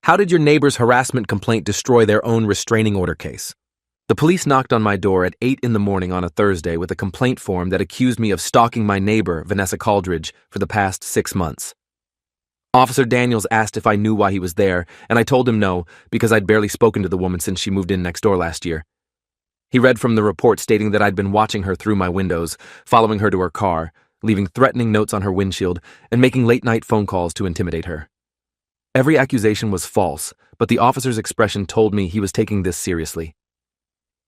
How did your neighbor's harassment complaint destroy their own restraining order case? The police knocked on my door at 8 in the morning on a Thursday with a complaint form that accused me of stalking my neighbor, Vanessa Caldridge, for the past 6 months. Officer Daniels asked if I knew why he was there, and I told him no, because I'd barely spoken to the woman since she moved in next door last year. He read from the report stating that I'd been watching her through my windows, following her to her car, leaving threatening notes on her windshield, and making late-night phone calls to intimidate her. Every accusation was false, but the officer's expression told me he was taking this seriously.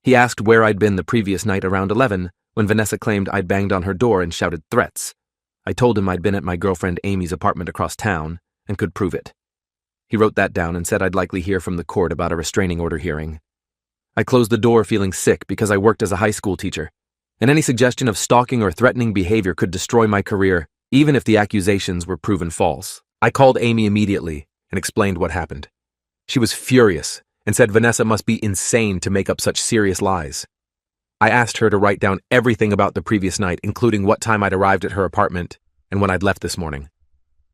He asked where I'd been the previous night around 11, when Vanessa claimed I'd banged on her door and shouted threats. I told him I'd been at my girlfriend Amy's apartment across town and could prove it. He wrote that down and said I'd likely hear from the court about a restraining order hearing. I closed the door feeling sick because I worked as a high school teacher, and any suggestion of stalking or threatening behavior could destroy my career, even if the accusations were proven false. I called Amy immediately and explained what happened. She was furious and said Vanessa must be insane to make up such serious lies. I asked her to write down everything about the previous night, including what time I'd arrived at her apartment and when I'd left this morning.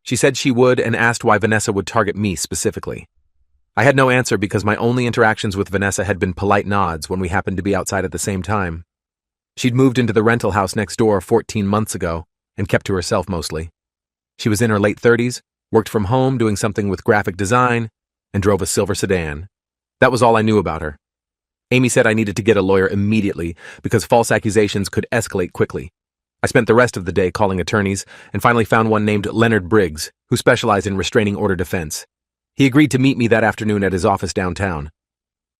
She said she would and asked why Vanessa would target me specifically. I had no answer because my only interactions with Vanessa had been polite nods when we happened to be outside at the same time. She'd moved into the rental house next door 14 months ago and kept to herself mostly. She was in her late 30s, worked from home doing something with graphic design, and drove a silver sedan. That was all I knew about her. Amy said I needed to get a lawyer immediately because false accusations could escalate quickly. I spent the rest of the day calling attorneys and finally found one named Leonard Briggs, who specialized in restraining order defense. He agreed to meet me that afternoon at his office downtown.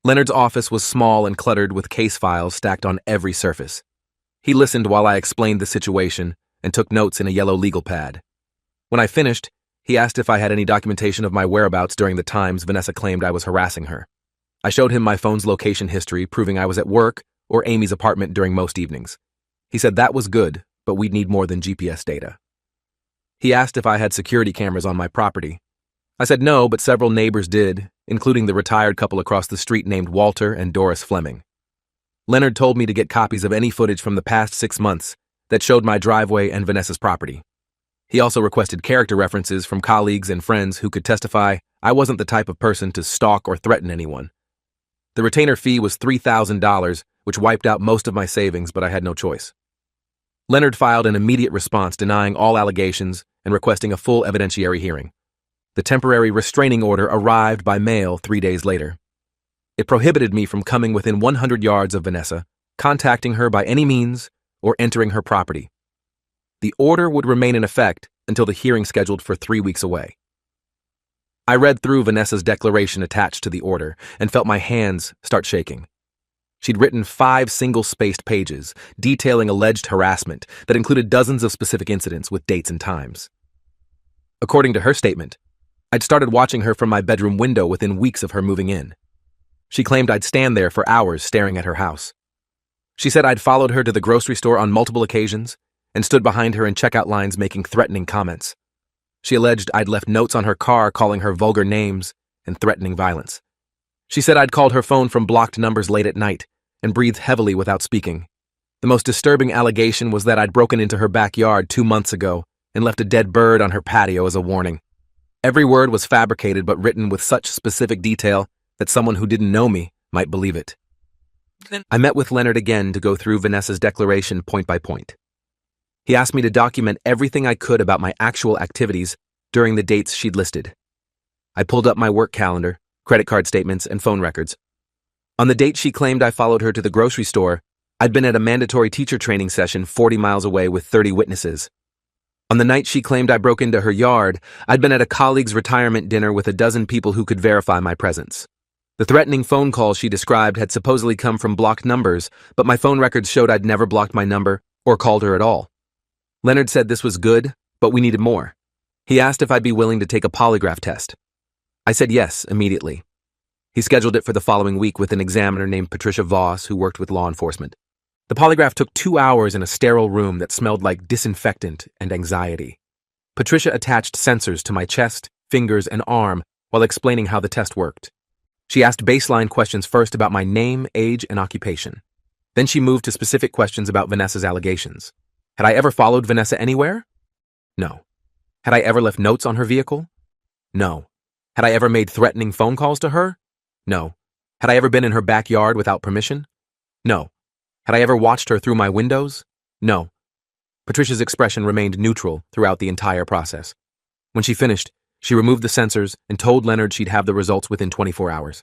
Leonard's office was small and cluttered with case files stacked on every surface. He listened while I explained the situation and took notes in a yellow legal pad. When I finished, he asked if I had any documentation of my whereabouts during the times Vanessa claimed I was harassing her. I showed him my phone's location history, proving I was at work or Amy's apartment during most evenings. He said that was good, but we'd need more than GPS data. He asked if I had security cameras on my property. I said no, but several neighbors did, including the retired couple across the street named Walter and Doris Fleming. Leonard told me to get copies of any footage from the past 6 months that showed my driveway and Vanessa's property. He also requested character references from colleagues and friends who could testify I wasn't the type of person to stalk or threaten anyone. The retainer fee was $3,000, which wiped out most of my savings, but I had no choice. Leonard filed an immediate response denying all allegations and requesting a full evidentiary hearing. The temporary restraining order arrived by mail 3 days later. It prohibited me from coming within 100 yards of Vanessa, contacting her by any means, or entering her property. The order would remain in effect until the hearing scheduled for 3 weeks away. I read through Vanessa's declaration attached to the order and felt my hands start shaking. She'd written 5 single-spaced pages detailing alleged harassment that included dozens of specific incidents with dates and times. According to her statement, I'd started watching her from my bedroom window within weeks of her moving in. She claimed I'd stand there for hours staring at her house. She said I'd followed her to the grocery store on multiple occasions and stood behind her in checkout lines making threatening comments. She alleged I'd left notes on her car calling her vulgar names and threatening violence. She said I'd called her phone from blocked numbers late at night and breathed heavily without speaking. The most disturbing allegation was that I'd broken into her backyard 2 months ago and left a dead bird on her patio as a warning. Every word was fabricated but written with such specific detail that someone who didn't know me might believe it. I met with Leonard again to go through Vanessa's declaration point by point. He asked me to document everything I could about my actual activities during the dates she'd listed. I pulled up my work calendar, credit card statements, and phone records. On the date she claimed I followed her to the grocery store, I'd been at a mandatory teacher training session 40 miles away with 30 witnesses. On the night she claimed I broke into her yard, I'd been at a colleague's retirement dinner with a dozen people who could verify my presence. The threatening phone calls she described had supposedly come from blocked numbers, but my phone records showed I'd never blocked my number or called her at all. Leonard said this was good, but we needed more. He asked if I'd be willing to take a polygraph test. I said yes immediately. He scheduled it for the following week with an examiner named Patricia Voss, who worked with law enforcement. The polygraph took 2 hours in a sterile room that smelled like disinfectant and anxiety. Patricia attached sensors to my chest, fingers, and arm while explaining how the test worked. She asked baseline questions first about my name, age, and occupation. Then she moved to specific questions about Vanessa's allegations. Had I ever followed Vanessa anywhere? No. Had I ever left notes on her vehicle? No. Had I ever made threatening phone calls to her? No. Had I ever been in her backyard without permission? No. Had I ever watched her through my windows? No. Patricia's expression remained neutral throughout the entire process. When she finished, she removed the sensors and told Leonard she'd have the results within 24 hours.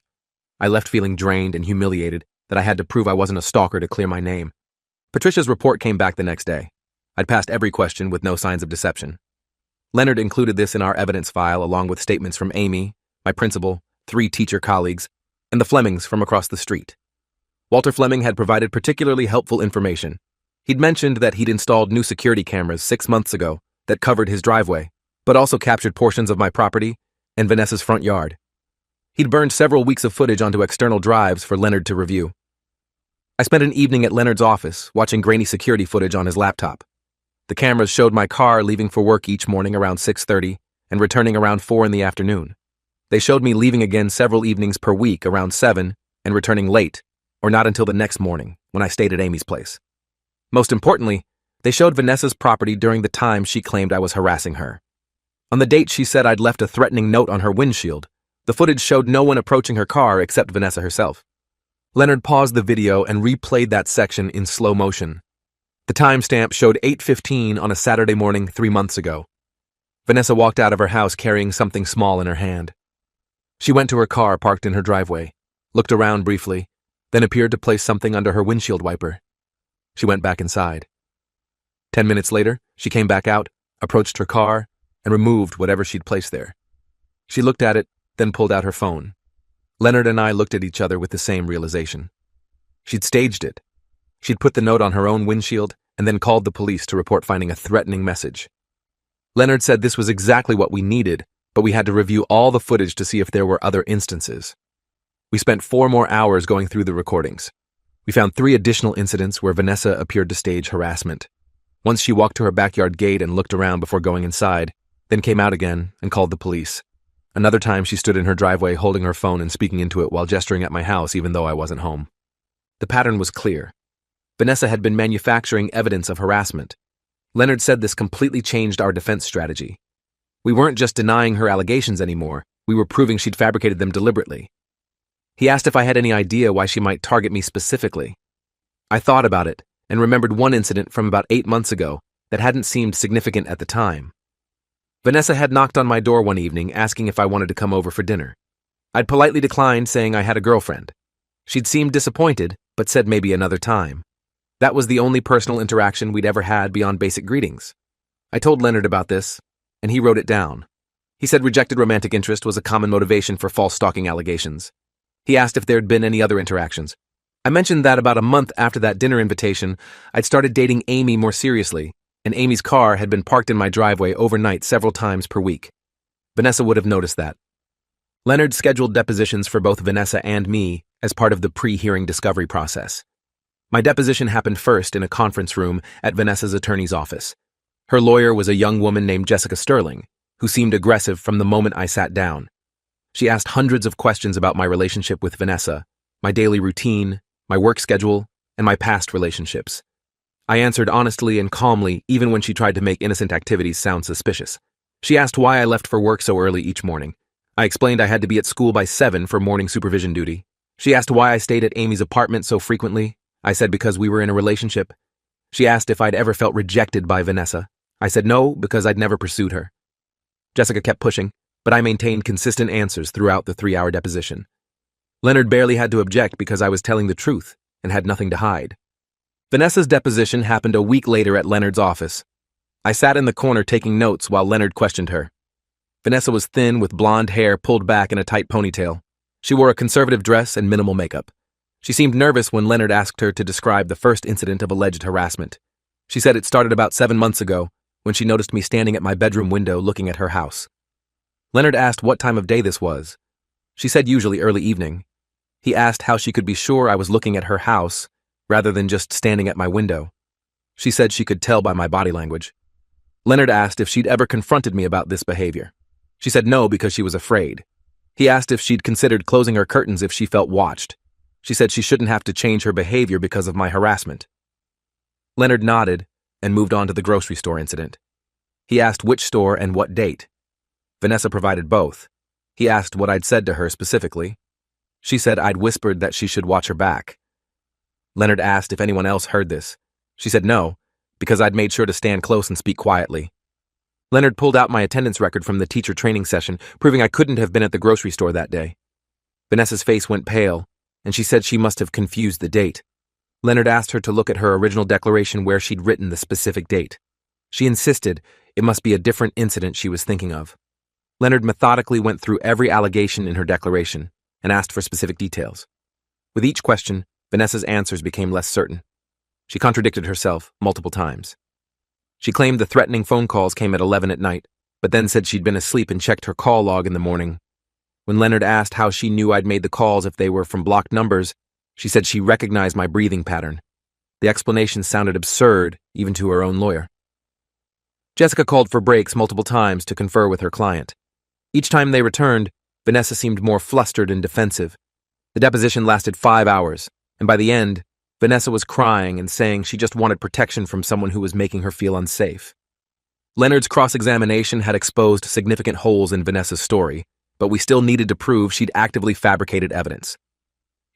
I left feeling drained and humiliated that I had to prove I wasn't a stalker to clear my name. Patricia's report came back the next day. I'd passed every question with no signs of deception. Leonard included this in our evidence file along with statements from Amy, my principal, 3 teacher colleagues, and the Flemings from across the street. Walter Fleming had provided particularly helpful information. He'd mentioned that he'd installed new security cameras 6 months ago that covered his driveway, but also captured portions of my property and Vanessa's front yard. He'd burned several weeks of footage onto external drives for Leonard to review. I spent an evening at Leonard's office watching grainy security footage on his laptop. The cameras showed my car leaving for work each morning around 6:30 and returning around 4 in the afternoon. They showed me leaving again several evenings per week around 7 and returning late, or not until the next morning when I stayed at Amy's place. Most importantly, they showed Vanessa's property during the time she claimed I was harassing her. On the date she said I'd left a threatening note on her windshield, the footage showed no one approaching her car except Vanessa herself. Leonard paused the video and replayed that section in slow motion. The timestamp showed 8:15 on a Saturday morning 3 months ago. Vanessa walked out of her house carrying something small in her hand. She went to her car parked in her driveway, looked around briefly, then appeared to place something under her windshield wiper. She went back inside. 10 minutes later, she came back out, approached her car, and removed whatever she'd placed there. She looked at it, then pulled out her phone. Leonard and I looked at each other with the same realization. She'd staged it. She'd put the note on her own windshield and then called the police to report finding a threatening message. Leonard said this was exactly what we needed, but we had to review all the footage to see if there were other instances. We spent 4 more hours going through the recordings. We found 3 additional incidents where Vanessa appeared to stage harassment. Once she walked to her backyard gate and looked around before going inside, then came out again and called the police. Another time she stood in her driveway holding her phone and speaking into it while gesturing at my house even though I wasn't home. The pattern was clear. Vanessa had been manufacturing evidence of harassment. Leonard said this completely changed our defense strategy. We weren't just denying her allegations anymore, we were proving she'd fabricated them deliberately. He asked if I had any idea why she might target me specifically. I thought about it and remembered one incident from about 8 months ago that hadn't seemed significant at the time. Vanessa had knocked on my door one evening asking if I wanted to come over for dinner. I'd politely declined, saying I had a girlfriend. She'd seemed disappointed, but said maybe another time. That was the only personal interaction we'd ever had beyond basic greetings. I told Leonard about this, and he wrote it down. He said rejected romantic interest was a common motivation for false stalking allegations. He asked if there'd been any other interactions. I mentioned that about a month after that dinner invitation, I'd started dating Amy more seriously, and Amy's car had been parked in my driveway overnight several times per week. Vanessa would have noticed that. Leonard scheduled depositions for both Vanessa and me as part of the pre-hearing discovery process. My deposition happened first in a conference room at Vanessa's attorney's office. Her lawyer was a young woman named Jessica Sterling, who seemed aggressive from the moment I sat down. She asked hundreds of questions about my relationship with Vanessa, my daily routine, my work schedule, and my past relationships. I answered honestly and calmly even when she tried to make innocent activities sound suspicious. She asked why I left for work so early each morning. I explained I had to be at school by 7 for morning supervision duty. She asked why I stayed at Amy's apartment so frequently. I said because we were in a relationship. She asked if I'd ever felt rejected by Vanessa. I said no, because I'd never pursued her. Jessica kept pushing, but I maintained consistent answers throughout the 3-hour deposition. Leonard barely had to object because I was telling the truth and had nothing to hide. Vanessa's deposition happened a week later at Leonard's office. I sat in the corner taking notes while Leonard questioned her. Vanessa was thin with blonde hair pulled back in a tight ponytail. She wore a conservative dress and minimal makeup. She seemed nervous when Leonard asked her to describe the first incident of alleged harassment. She said it started about 7 months ago when she noticed me standing at my bedroom window looking at her house. Leonard asked what time of day this was. She said usually early evening. He asked how she could be sure I was looking at her house rather than just standing at my window. She said she could tell by my body language. Leonard asked if she'd ever confronted me about this behavior. She said no because she was afraid. He asked if she'd considered closing her curtains if she felt watched. She said she shouldn't have to change her behavior because of my harassment. Leonard nodded and moved on to the grocery store incident. He asked which store and what date. Vanessa provided both. He asked what I'd said to her specifically. She said I'd whispered that she should watch her back. Leonard asked if anyone else heard this. She said no, because I'd made sure to stand close and speak quietly. Leonard pulled out my attendance record from the teacher training session, proving I couldn't have been at the grocery store that day. Vanessa's face went pale, and she said she must have confused the date. Leonard asked her to look at her original declaration where she'd written the specific date. She insisted it must be a different incident she was thinking of. Leonard methodically went through every allegation in her declaration and asked for specific details. With each question, Vanessa's answers became less certain. She contradicted herself multiple times. She claimed the threatening phone calls came at 11 at night, but then said she'd been asleep and checked her call log in the morning. When Leonard asked how she knew I'd made the calls if they were from blocked numbers, she said she recognized my breathing pattern. The explanation sounded absurd, even to her own lawyer. Jessica called for breaks multiple times to confer with her client. Each time they returned, Vanessa seemed more flustered and defensive. The deposition lasted 5 hours, and by the end, Vanessa was crying and saying she just wanted protection from someone who was making her feel unsafe. Leonard's cross-examination had exposed significant holes in Vanessa's story, but we still needed to prove she'd actively fabricated evidence.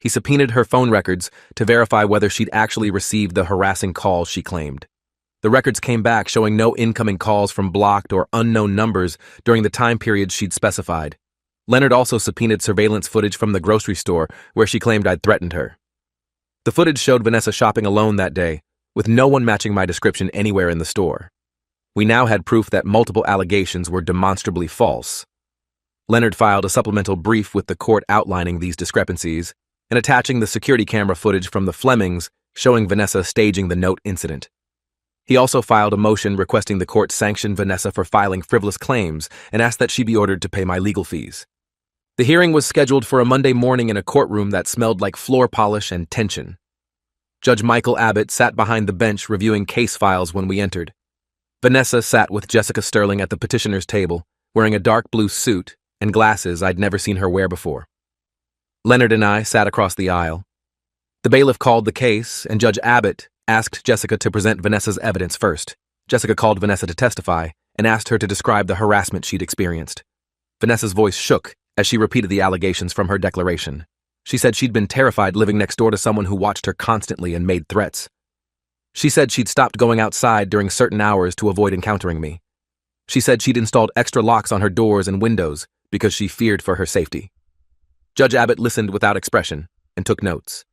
He subpoenaed her phone records to verify whether she'd actually received the harassing calls she claimed. The records came back showing no incoming calls from blocked or unknown numbers during the time period she'd specified. Leonard also subpoenaed surveillance footage from the grocery store where she claimed I'd threatened her. The footage showed Vanessa shopping alone that day, with no one matching my description anywhere in the store. We now had proof that multiple allegations were demonstrably false. Leonard filed a supplemental brief with the court outlining these discrepancies and attaching the security camera footage from the Flemings showing Vanessa staging the note incident. He also filed a motion requesting the court sanction Vanessa for filing frivolous claims and asked that she be ordered to pay my legal fees. The hearing was scheduled for a Monday morning in a courtroom that smelled like floor polish and tension. Judge Michael Abbott sat behind the bench reviewing case files when we entered. Vanessa sat with Jessica Sterling at the petitioner's table, wearing a dark blue suit and glasses I'd never seen her wear before. Leonard and I sat across the aisle. The bailiff called the case, and Judge Abbott asked Jessica to present Vanessa's evidence first. Jessica called Vanessa to testify and asked her to describe the harassment she'd experienced. Vanessa's voice shook as she repeated the allegations from her declaration. She said she'd been terrified living next door to someone who watched her constantly and made threats. She said she'd stopped going outside during certain hours to avoid encountering me. She said she'd installed extra locks on her doors and windows because she feared for her safety. Judge Abbott listened without expression and took notes.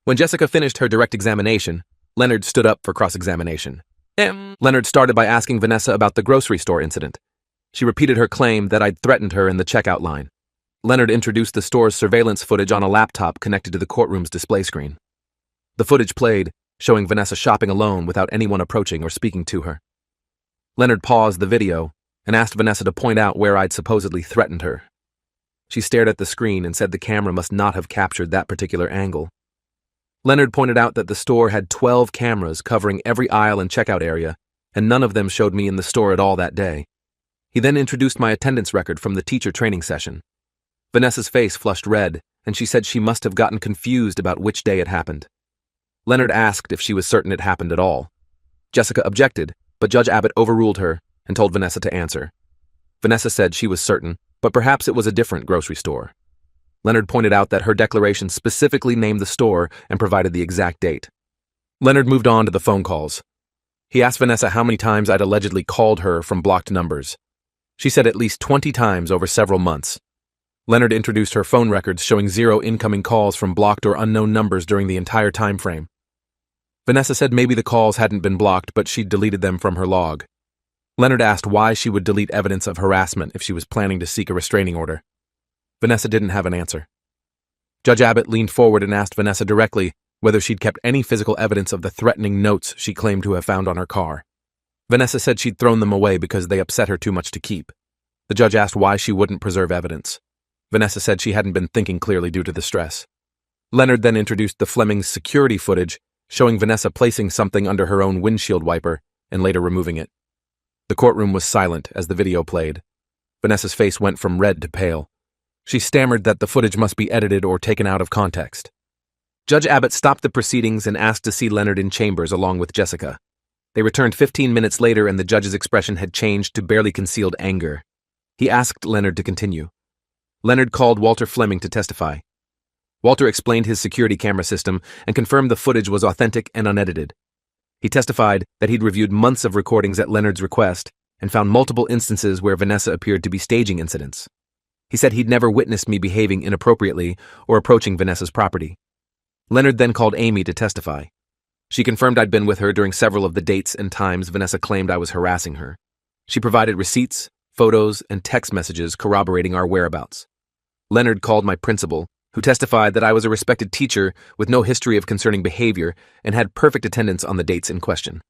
When Jessica finished her direct examination, Leonard stood up for cross-examination. Leonard started by asking Vanessa about the grocery store incident. She repeated her claim that I'd threatened her in the checkout line. Leonard introduced the store's surveillance footage on a laptop connected to the courtroom's display screen. The footage played, showing Vanessa shopping alone without anyone approaching or speaking to her. Leonard paused the video and asked Vanessa to point out where I'd supposedly threatened her. She stared at the screen and said the camera must not have captured that particular angle. Leonard pointed out that the store had 12 cameras covering every aisle and checkout area, and none of them showed me in the store at all that day. He then introduced my attendance record from the teacher training session. Vanessa's face flushed red, and she said she must have gotten confused about which day it happened. Leonard asked if she was certain it happened at all. Jessica objected, but Judge Abbott overruled her and told Vanessa to answer. Vanessa said she was certain, but perhaps it was a different grocery store. Leonard pointed out that her declaration specifically named the store and provided the exact date. Leonard moved on to the phone calls. He asked Vanessa how many times I'd allegedly called her from blocked numbers. She said at least 20 times over several months. Leonard introduced her phone records showing 0 incoming calls from blocked or unknown numbers during the entire time frame. Vanessa said maybe the calls hadn't been blocked, but she'd deleted them from her log. Leonard asked why she would delete evidence of harassment if she was planning to seek a restraining order. Vanessa didn't have an answer. Judge Abbott leaned forward and asked Vanessa directly whether she'd kept any physical evidence of the threatening notes she claimed to have found on her car. Vanessa said she'd thrown them away because they upset her too much to keep. The judge asked why she wouldn't preserve evidence. Vanessa said she hadn't been thinking clearly due to the stress. Leonard then introduced the Flemings' security footage showing Vanessa placing something under her own windshield wiper and later removing it. The courtroom was silent as the video played. Vanessa's face went from red to pale. She stammered that the footage must be edited or taken out of context. Judge Abbott stopped the proceedings and asked to see Leonard in chambers along with Jessica. They returned 15 minutes later and the judge's expression had changed to barely concealed anger. He asked Leonard to continue. Leonard called Walter Fleming to testify. Walter explained his security camera system and confirmed the footage was authentic and unedited. He testified that he'd reviewed months of recordings at Leonard's request and found multiple instances where Vanessa appeared to be staging incidents. He said he'd never witnessed me behaving inappropriately or approaching Vanessa's property. Leonard then called Amy to testify. She confirmed I'd been with her during several of the dates and times Vanessa claimed I was harassing her. She provided receipts, photos, and text messages corroborating our whereabouts. Leonard called my principal, who testified that I was a respected teacher with no history of concerning behavior and had perfect attendance on the dates in question.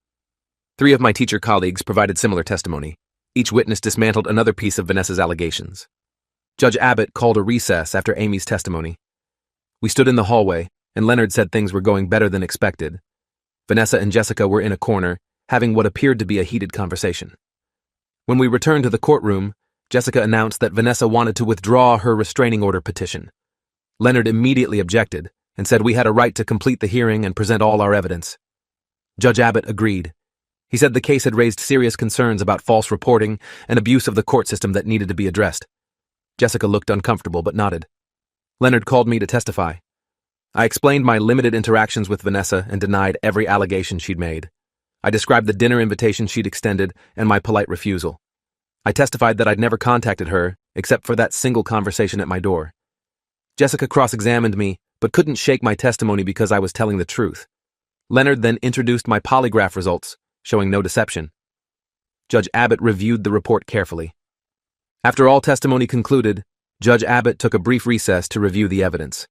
3 of my teacher colleagues provided similar testimony. Each witness dismantled another piece of Vanessa's allegations. Judge Abbott called a recess after Amy's testimony. We stood in the hallway, and Leonard said things were going better than expected. Vanessa and Jessica were in a corner, having what appeared to be a heated conversation. When we returned to the courtroom, Jessica announced that Vanessa wanted to withdraw her restraining order petition. Leonard immediately objected and said we had a right to complete the hearing and present all our evidence. Judge Abbott agreed. He said the case had raised serious concerns about false reporting and abuse of the court system that needed to be addressed. Jessica looked uncomfortable but nodded. Leonard called me to testify. I explained my limited interactions with Vanessa and denied every allegation she'd made. I described the dinner invitation she'd extended and my polite refusal. I testified that I'd never contacted her except for that single conversation at my door. Jessica cross-examined me, but couldn't shake my testimony because I was telling the truth. Leonard then introduced my polygraph results, showing no deception. Judge Abbott reviewed the report carefully. After all testimony concluded, Judge Abbott took a brief recess to review the evidence.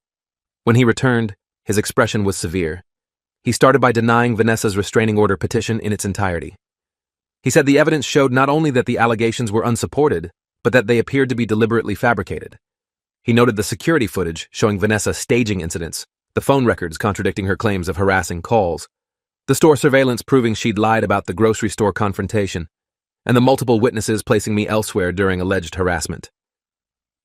When he returned, his expression was severe. He started by denying Vanessa's restraining order petition in its entirety. He said the evidence showed not only that the allegations were unsupported, but that they appeared to be deliberately fabricated. He noted the security footage showing Vanessa staging incidents, the phone records contradicting her claims of harassing calls, the store surveillance proving she'd lied about the grocery store confrontation, and the multiple witnesses placing me elsewhere during alleged harassment.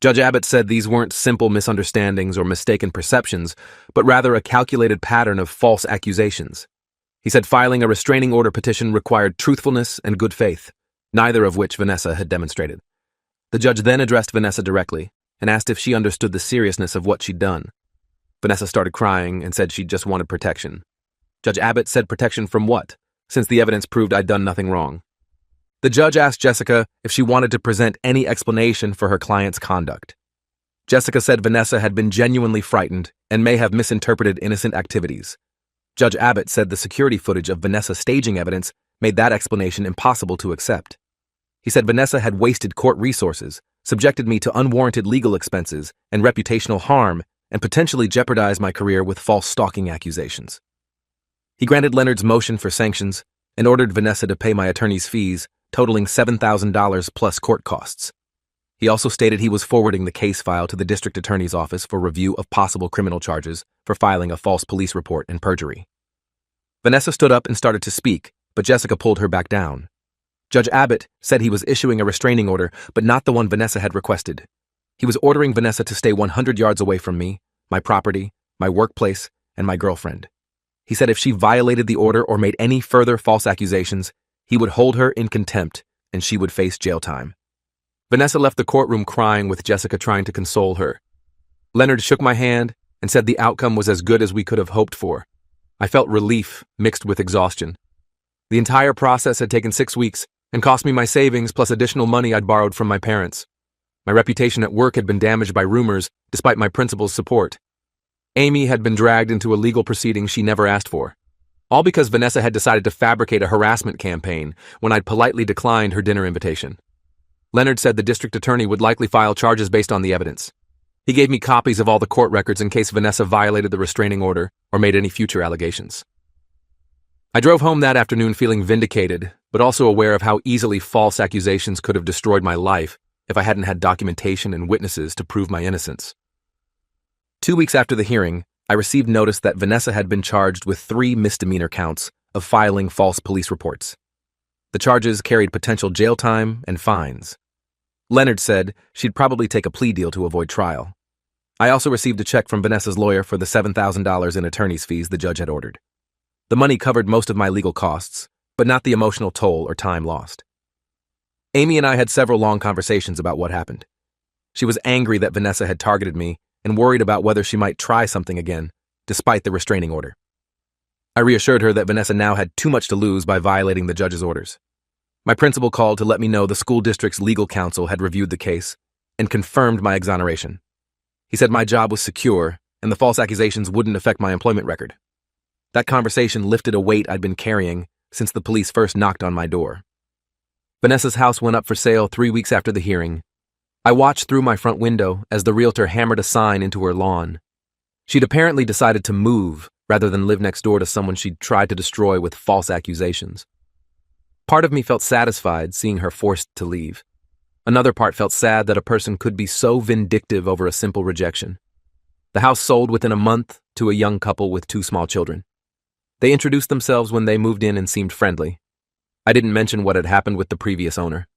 Judge Abbott said these weren't simple misunderstandings or mistaken perceptions, but rather a calculated pattern of false accusations. He said filing a restraining order petition required truthfulness and good faith, neither of which Vanessa had demonstrated. The judge then addressed Vanessa directly and asked if she understood the seriousness of what she'd done. Vanessa started crying and said she just wanted protection. Judge Abbott said protection from what, since the evidence proved I'd done nothing wrong. The judge asked Jessica if she wanted to present any explanation for her client's conduct. Jessica said Vanessa had been genuinely frightened and may have misinterpreted innocent activities. Judge Abbott said the security footage of Vanessa staging evidence made that explanation impossible to accept. He said Vanessa had wasted court resources, subjected me to unwarranted legal expenses and reputational harm, and potentially jeopardized my career with false stalking accusations. He granted Leonard's motion for sanctions and ordered Vanessa to pay my attorney's fees, totaling $7,000 plus court costs. He also stated he was forwarding the case file to the district attorney's office for review of possible criminal charges for filing a false police report and perjury. Vanessa stood up and started to speak, but Jessica pulled her back down. Judge Abbott said he was issuing a restraining order, but not the one Vanessa had requested. He was ordering Vanessa to stay 100 yards away from me, my property, my workplace, and my girlfriend. He said if she violated the order or made any further false accusations, he would hold her in contempt and she would face jail time. Vanessa left the courtroom crying with Jessica trying to console her. Leonard shook my hand and said the outcome was as good as we could have hoped for. I felt relief mixed with exhaustion. The entire process had taken 6 weeks and cost me my savings plus additional money I'd borrowed from my parents. My reputation at work had been damaged by rumors, despite my principal's support. Amy had been dragged into a legal proceeding she never asked for. All because Vanessa had decided to fabricate a harassment campaign when I'd politely declined her dinner invitation. Leonard said the district attorney would likely file charges based on the evidence. He gave me copies of all the court records in case Vanessa violated the restraining order or made any future allegations. I drove home that afternoon feeling vindicated, but also aware of how easily false accusations could have destroyed my life if I hadn't had documentation and witnesses to prove my innocence. 2 weeks after the hearing, I received notice that Vanessa had been charged with 3 misdemeanor counts of filing false police reports. The charges carried potential jail time and fines. Leonard said she'd probably take a plea deal to avoid trial. I also received a check from Vanessa's lawyer for the $7,000 in attorney's fees the judge had ordered. The money covered most of my legal costs, but not the emotional toll or time lost. Amy and I had several long conversations about what happened. She was angry that Vanessa had targeted me and worried about whether she might try something again, despite the restraining order. I reassured her that Vanessa now had too much to lose by violating the judge's orders. My principal called to let me know the school district's legal counsel had reviewed the case and confirmed my exoneration. He said my job was secure and the false accusations wouldn't affect my employment record. That conversation lifted a weight I'd been carrying since the police first knocked on my door. Vanessa's house went up for sale 3 weeks after the hearing. I watched through my front window as the realtor hammered a sign into her lawn. She'd apparently decided to move rather than live next door to someone she'd tried to destroy with false accusations. Part of me felt satisfied seeing her forced to leave. Another part felt sad that a person could be so vindictive over a simple rejection. The house sold within a month to a young couple with 2 small children. They introduced themselves when they moved in and seemed friendly. I didn't mention what had happened with the previous owner.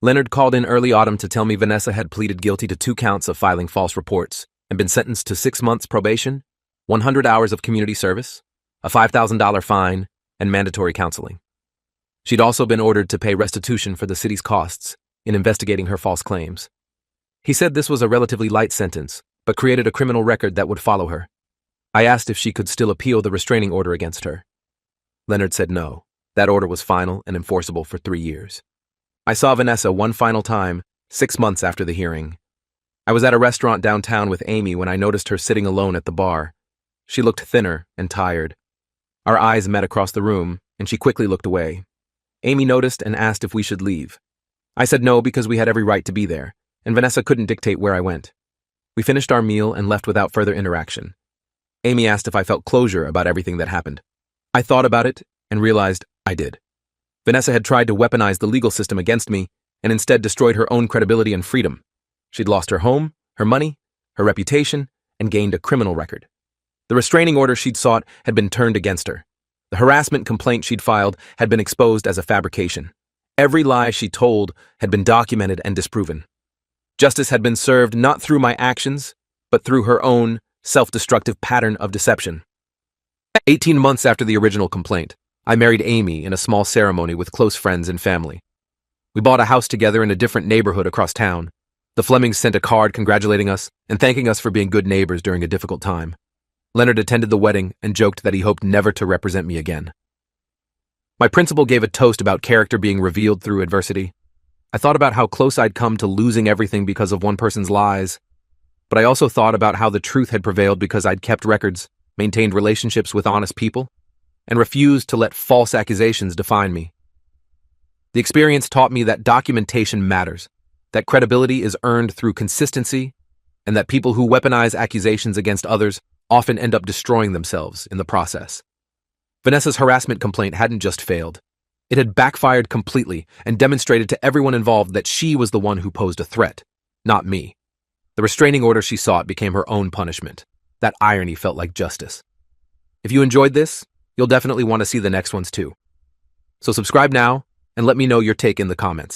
Leonard called in early autumn to tell me Vanessa had pleaded guilty to 2 counts of filing false reports and been sentenced to 6 months probation, 100 hours of community service, a $5,000 fine, and mandatory counseling. She'd also been ordered to pay restitution for the city's costs in investigating her false claims. He said this was a relatively light sentence, but created a criminal record that would follow her. I asked if she could still appeal the restraining order against her. Leonard said no. That order was final and enforceable for 3 years. I saw Vanessa one final time, 6 months after the hearing. I was at a restaurant downtown with Amy when I noticed her sitting alone at the bar. She looked thinner and tired. Our eyes met across the room, and she quickly looked away. Amy noticed and asked if we should leave. I said no because we had every right to be there, and Vanessa couldn't dictate where I went. We finished our meal and left without further interaction. Amy asked if I felt closure about everything that happened. I thought about it and realized I did. Vanessa had tried to weaponize the legal system against me and instead destroyed her own credibility and freedom. She'd lost her home, her money, her reputation, and gained a criminal record. The restraining order she'd sought had been turned against her. The harassment complaint she'd filed had been exposed as a fabrication. Every lie she told had been documented and disproven. Justice had been served not through my actions, but through her own self-destructive pattern of deception. 18 months after the original complaint, I married Amy in a small ceremony with close friends and family. We bought a house together in a different neighborhood across town. The Flemings sent a card congratulating us and thanking us for being good neighbors during a difficult time. Leonard attended the wedding and joked that he hoped never to represent me again. My principal gave a toast about character being revealed through adversity. I thought about how close I'd come to losing everything because of one person's lies, but I also thought about how the truth had prevailed because I'd kept records, maintained relationships with honest people, and refused to let false accusations define me. The experience taught me that documentation matters, that credibility is earned through consistency, and that people who weaponize accusations against others often end up destroying themselves in the process. Vanessa's harassment complaint hadn't just failed. It had backfired completely and demonstrated to everyone involved that she was the one who posed a threat, not me. The restraining order she sought became her own punishment. That irony felt like justice. If you enjoyed this, you'll definitely want to see the next ones too. So subscribe now and let me know your take in the comments.